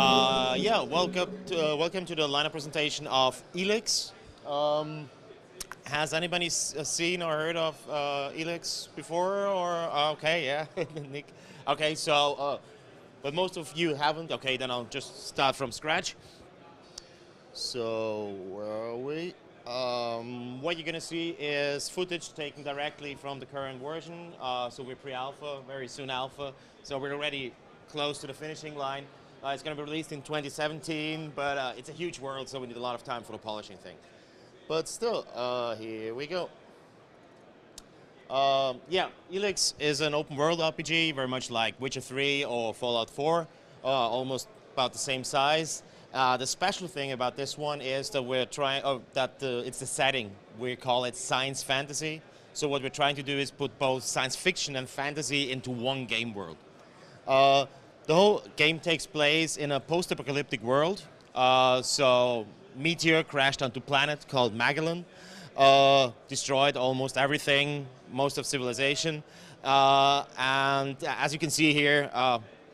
Yeah, welcome to the lineup presentation of Elex. Has anybody seen or heard of Elex before? Or okay, yeah, Nick. Okay, so but most of you haven't. Okay, then I'll just start from scratch. So where are we? What you're gonna see is footage taken directly from the current version. So we're pre-alpha, very soon alpha. So we're already close to the finishing line. It's going to be released in 2017, but it's a huge world, so we need a lot of time for the polishing thing. But still, here we go. Yeah, Elex is an open world RPG, very much like Witcher 3 or Fallout 4, almost about the same size. The special thing about this one is that we're trying, it's the setting. We call it science fantasy. So what we're trying to do is put both science fiction and fantasy into one game world. The whole game takes place in a post-apocalyptic world. So meteor crashed onto a planet called Magellan, destroyed almost everything, most of civilization. And as you can see here,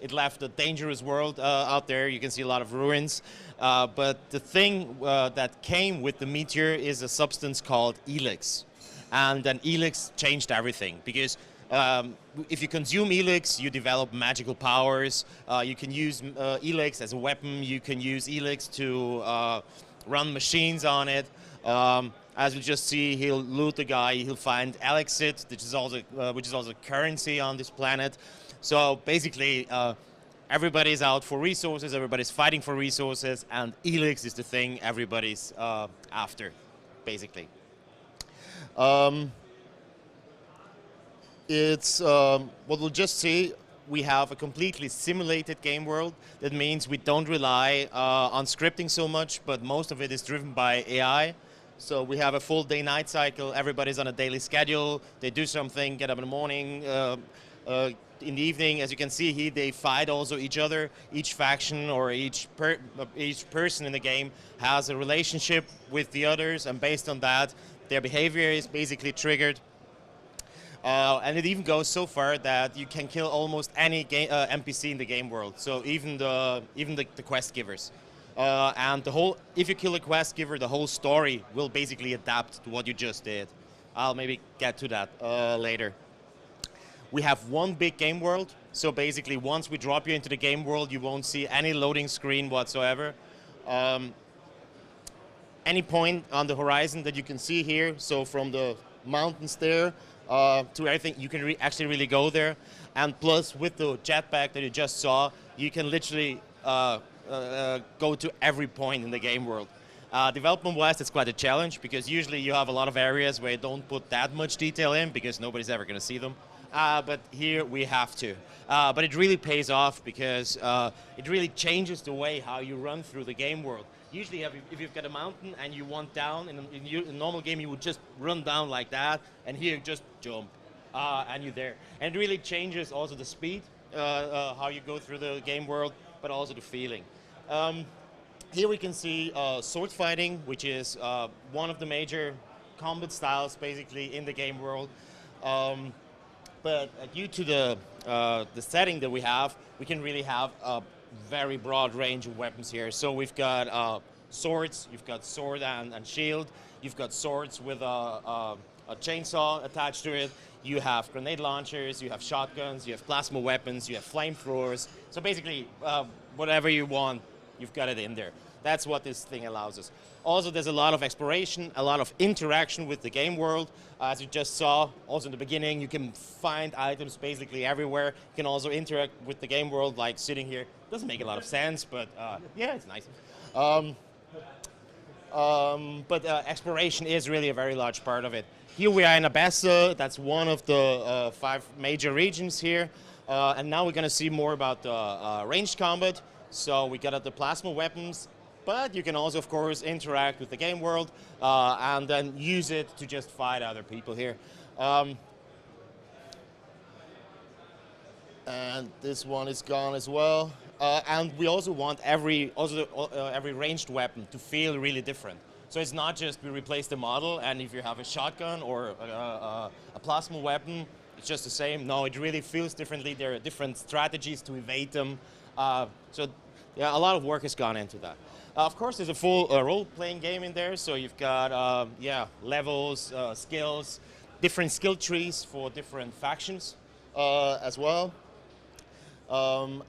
it left a dangerous world out there. You can see a lot of ruins. But the thing that came with the meteor is a substance called Elex. And then Elex changed everything because if you consume Elex, you develop magical powers. You can use Elex as a weapon. You can use Elex to run machines on it. As we just see, he'll loot the guy. He'll find Elexit, which is also currency on this planet. So basically, everybody's out for resources. Everybody's fighting for resources, and Elex is the thing everybody's after, basically. It's what we'll just see. We have a completely simulated game world. That means we don't rely on scripting so much, but most of it is driven by AI. So we have a full day-night cycle. Everybody's on a daily schedule. They do something, get up in the morning. In the evening, as you can see here, they fight also each other. Each faction or each person in the game has a relationship with the others, and based on that, their behavior is basically triggered. And it even goes so far that you can kill almost any NPC in the game world. So even the quest givers. And if you kill a quest giver, the whole story will basically adapt to what you just did. I'll maybe get to that later. We have one big game world. So basically, once we drop you into the game world, you won't see any loading screen whatsoever. Any point on the horizon that you can see here, so from the mountains there to everything, you can actually really go there. And plus, with the jetpack that you just saw, you can literally go to every point in the game world. Development-wise, it's quite a challenge because usually you have a lot of areas where you don't put that much detail in because nobody's ever going to see them. But here we have to. But it really pays off because it really changes the way how you run through the game world. Usually, if you've got a mountain and you want down, in a normal game you would just run down like that, and here you just jump, and you're there. And it really changes also the speed, how you go through the game world, but also the feeling. Here we can see sword fighting, which is one of the major combat styles basically in the game world. But due to the setting that we have, we can really have a very broad range of weapons here. So we've got swords, you've got sword and shield, you've got swords with a chainsaw attached to it, you have grenade launchers, you have shotguns, you have plasma weapons, you have flamethrowers. So basically, whatever you want, you've got it in there. That's what this thing allows us. Also, there's a lot of exploration, a lot of interaction with the game world. As you just saw, also in the beginning, you can find items basically everywhere. You can also interact with the game world, like sitting here. Doesn't make a lot of sense, but yeah, it's nice. But exploration is really a very large part of it. Here we are in Abessa. That's one of the 5 major regions here. And now we're going to see more about the ranged combat. So we got the plasma weapons. But you can also, of course, interact with the game world and then use it to just fight other people here. And this one is gone as well. And we also want every ranged weapon to feel really different. So it's not just we replace the model, and if you have a shotgun or a plasma weapon, it's just the same. No, it really feels differently. There are different strategies to evade them. So Yeah, a lot of work has gone into that. Of course, there's a full role-playing game in there, so you've got levels, skills, different skill trees for different factions as well. And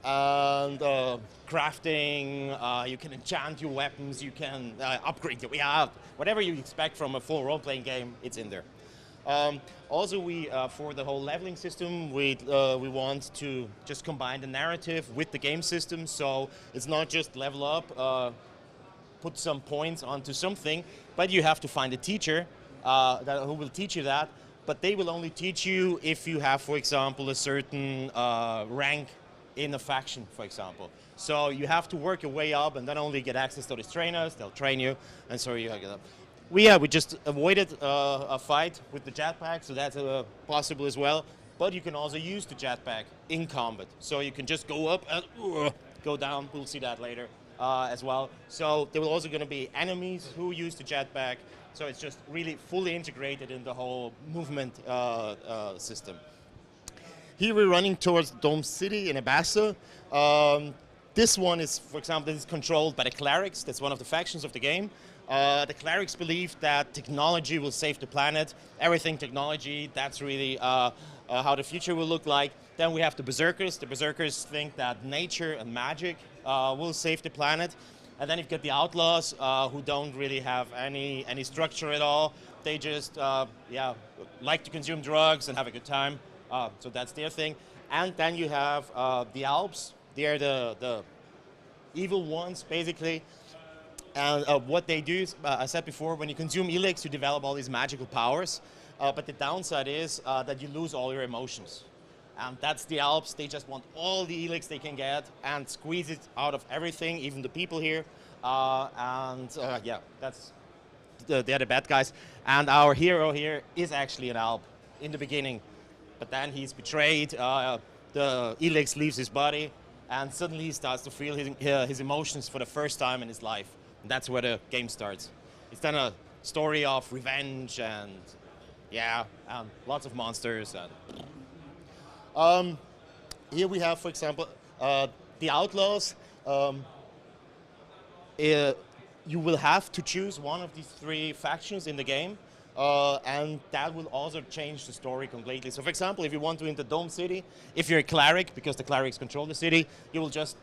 crafting, you can enchant your weapons, you can upgrade your, whatever you expect from a full role-playing game, it's in there. Also, we for the whole leveling system, we want to just combine the narrative with the game system, so it's not just level up, put some points onto something, but you have to find a teacher who will teach you that, but they will only teach you if you have, for example, a certain rank in a faction, for example. So you have to work your way up and not only get access to these trainers, they'll train you, and so you get up. We just avoided a fight with the jetpack, so that's possible as well. But you can also use the jetpack in combat. So you can just go up and go down, we'll see that later as well. So there will also going to be enemies who use the jetpack, so it's just really fully integrated in the whole movement system. Here we're running towards Dome City in Abassa. This one is, for example, this is controlled by the clerics. That's one of the factions of the game. The clerics believe that technology will save the planet. Everything technology, that's really how the future will look like. Then we have the berserkers. The berserkers think that nature and magic will save the planet. And then you've got the outlaws who don't really have any structure at all. They just like to consume drugs and have a good time. So that's their thing. And then you have the Alps. They're the evil ones, basically. And what they do is, I said before, when you consume Elex, you develop all these magical powers. But the downside is that you lose all your emotions. And that's the Alps. They just want all the Elex they can get and squeeze it out of everything, even the people here. That's they're the bad guys. And our hero here is actually an Alp in the beginning. But then he's betrayed. The Elex leaves his body, and suddenly he starts to feel his emotions for the first time in his life. And that's where the game starts. It's then a story of revenge and lots of monsters. And here we have, for example, the Outlaws. You will have to choose one of these three factions in the game, and that will also change the story completely. So, for example, if you want to enter Dome City, if you're a cleric, because the clerics control the city, you will just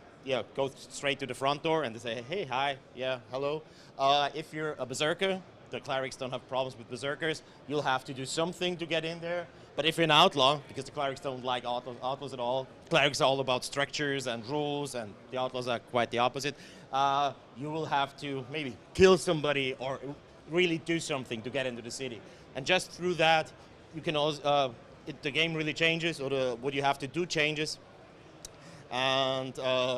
go straight to the front door and they say, hey, hi, hello. If you're a berserker, the clerics don't have problems with berserkers, you'll have to do something to get in there. But if you're an outlaw, because the clerics don't like outlaws at all, clerics are all about structures and rules, and the outlaws are quite the opposite, you will have to maybe kill somebody or really do something to get into the city. And just through that, you can also, the game really changes, or what you have to do changes. And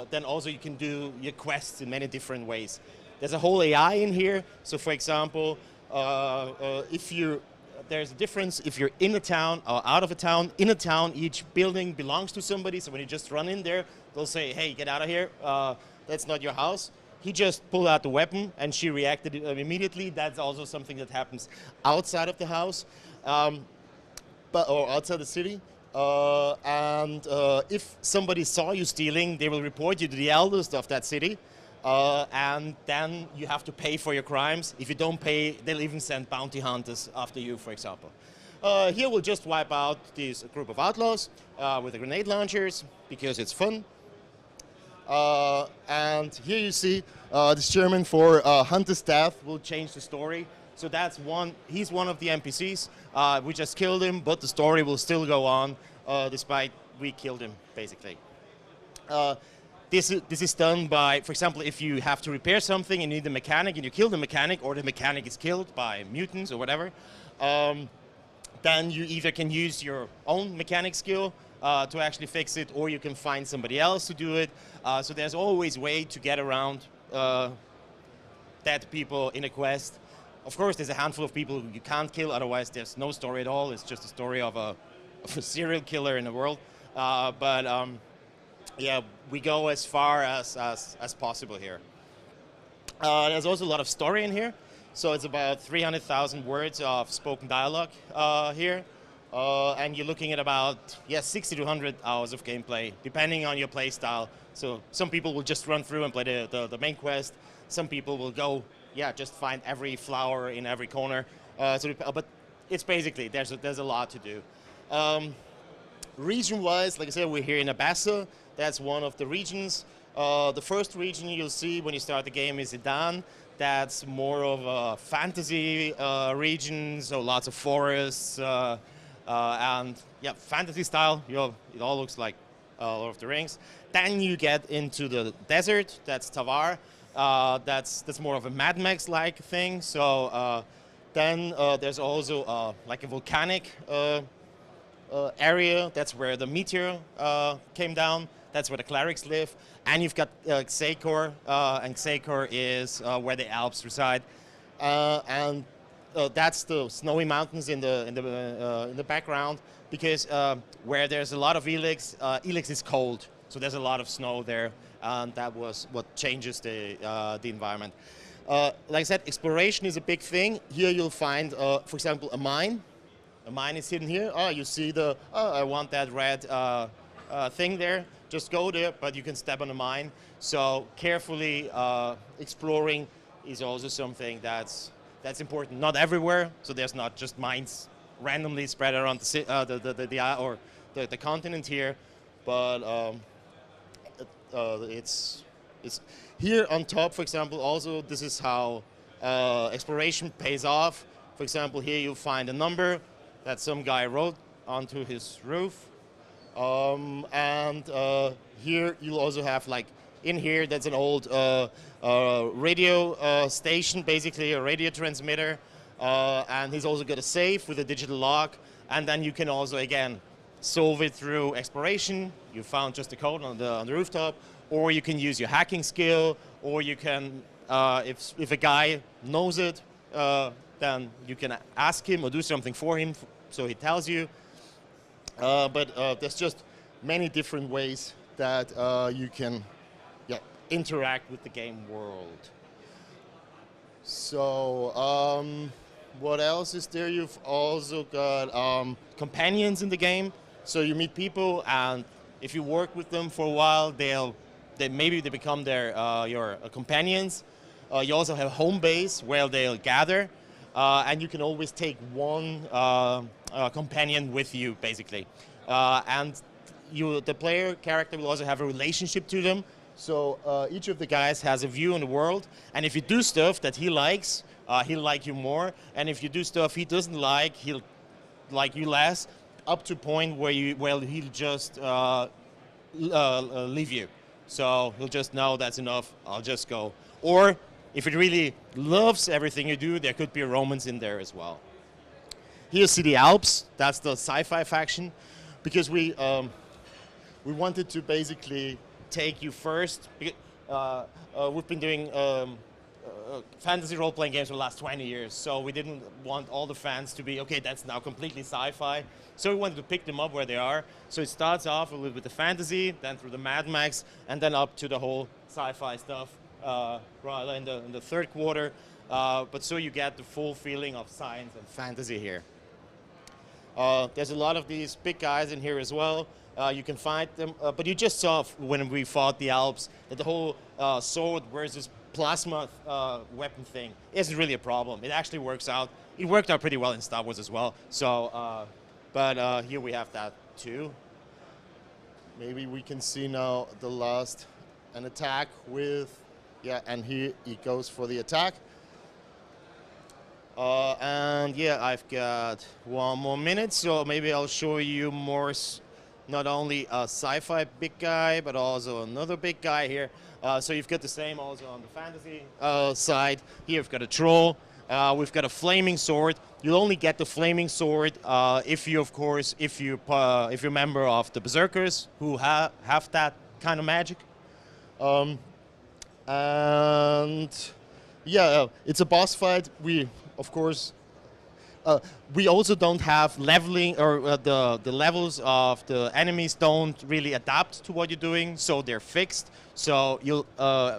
then also you can do your quests in many different ways. There's a whole AI in here. So for example, there's a difference if you're in a town or out of a town. In a town, each building belongs to somebody. So when you just run in there, they'll say, hey, get out of here. That's not your house. He just pulled out the weapon and she reacted immediately. That's also something that happens outside of the house, or outside the city. If somebody saw you stealing, they will report you to the eldest of that city. And then you have to pay for your crimes. If you don't pay, they'll even send bounty hunters after you, for example. Here we'll just wipe out this group of outlaws with the grenade launchers, because it's fun. And here you see this German for Hunter's Death will change the story. So that's he's one of the NPCs. We just killed him, but the story will still go on despite we killed him, basically. This is done by, for example, if you have to repair something and you need a mechanic and you kill the mechanic, or the mechanic is killed by mutants or whatever, then you either can use your own mechanic skill to actually fix it, or you can find somebody else to do it. So there's always a way to get around dead people in a quest. Of course, there's a handful of people who you can't kill, otherwise there's no story at all. It's just a story of a serial killer in the world. We go as far as possible here. There's also a lot of story in here. So it's about 300,000 words of spoken dialogue here. and you're looking at about 60 to 100 hours of gameplay, depending on your play style. So some people will just run through and play the main quest. Some people will go, just find every flower in every corner. But it's basically, there's a lot to do. Region-wise, like I said, we're here in Abassa. That's one of the regions. The first region you'll see when you start the game is Idan. That's more of a fantasy region, so lots of forests and fantasy style. It all looks like Lord of the Rings. Then you get into the desert. That's Tavar. That's more of a Mad Max-like thing. So then there's also like a volcanic area. That's where the meteor came down. That's where the clerics live. And you've got Xacor, and Xacor is where the Alps reside. And that's the snowy mountains in the background, because where there's a lot of Elex, Elex is cold, so there's a lot of snow there, and that was what changes the environment. Like I said, exploration is a big thing. Here you'll find, for example, a mine. A mine is hidden here. Oh, you see I want that red thing there. Just go there, but you can step on a mine. So carefully exploring is also something that's important. Not everywhere, so there's not just mines randomly spread around the continent here, but it's here on top. For example, also this is how exploration pays off. For example, here you'll find a number that some guy wrote onto his roof. Here you'll also have, like, in here, that's an old radio station, basically a radio transmitter, and he's also got a safe with a digital lock, and then you can also, again, solve it through exploration. You found just the code on the rooftop, or you can use your hacking skill, or you can, if a guy knows it, then you can ask him or do something for him, so he tells you. But there's just many different ways that you can interact with the game world. So what else is there? You've also got companions in the game. So you meet people, and if you work with them for a while, maybe they become your companions. You also have home base where they'll gather, and you can always take one companion with you, basically. And the player character will also have a relationship to them. So each of the guys has a view on the world, and if you do stuff that he likes, he'll like you more. And if you do stuff he doesn't like, he'll like you less, up to a point where he'll just leave you. So he'll just know that's enough, I'll just go. Or if it really loves everything you do, there could be a romance in there as well. Here you see the Alps. That's the sci-fi faction, because we wanted to basically take you first. We've been doing fantasy role-playing games for the last 20 years, so we didn't want all the fans to be, okay, that's now completely sci-fi. So we wanted to pick them up where they are. So it starts off a little bit with the fantasy, then through the Mad Max, and then up to the whole sci-fi stuff rather in the third quarter. But so you get the full feeling of science and fantasy here. There's a lot of these big guys in here as well. You can fight them, but you just saw when we fought the Alps that the whole sword versus plasma weapon thing isn't really a problem. It actually works out. It worked out pretty well in Star Wars as well. So, but here we have that too. Maybe we can see now the last an attack with, and here he goes for the attack. And I've got 1 more minute, so maybe I'll show you more, not only a sci-fi big guy, but also another big guy here. So you've got the same also on the fantasy side. Here we've got a troll. We've got a flaming sword. You'll only get the flaming sword if you're a member of the Berserkers, who have that kind of magic. It's a boss fight. Of course, we also don't have leveling, or the levels of the enemies don't really adapt to what you're doing, so they're fixed. So you'll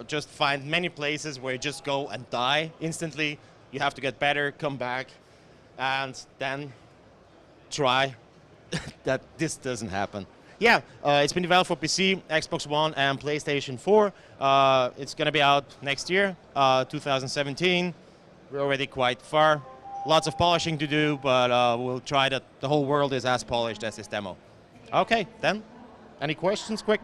just find many places where you just go and die instantly. You have to get better, come back, and then try that this doesn't happen. Yeah, it's been developed for PC, Xbox One, and PlayStation 4. It's going to be out next year, 2017. We're already quite far. Lots of polishing to do, but we'll try that the whole world is as polished as this demo. Okay, then, any questions, quick?